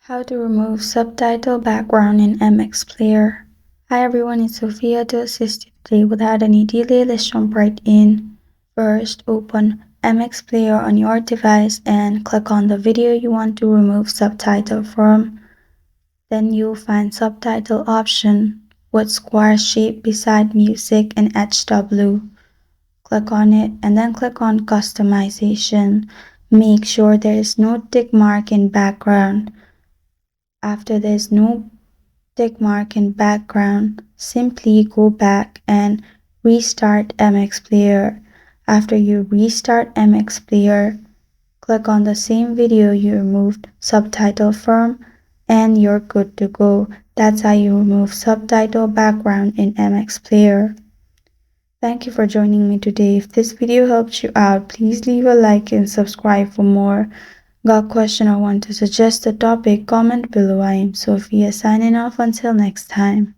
How to remove subtitle background in MX Player. Hi everyone, it's Sophia to assist you today. Without any delay, let's jump right in. First, open MX Player on your device and click on the video you want to remove subtitle from. Then you'll find subtitle option with square shape beside music and HW. Click on it and then click on customization. Make sure there is no tick mark in background. After there's no tick mark in background, simply go back and restart MX Player. After you restart MX Player, click on the same video you removed subtitle from and you're good to go. That's how you remove subtitle background in MX Player. Thank you for joining me today. If this video helped you out, please leave a like and subscribe for more. Got a question or want to suggest a topic? Comment below. I am Sophia signing off until next time.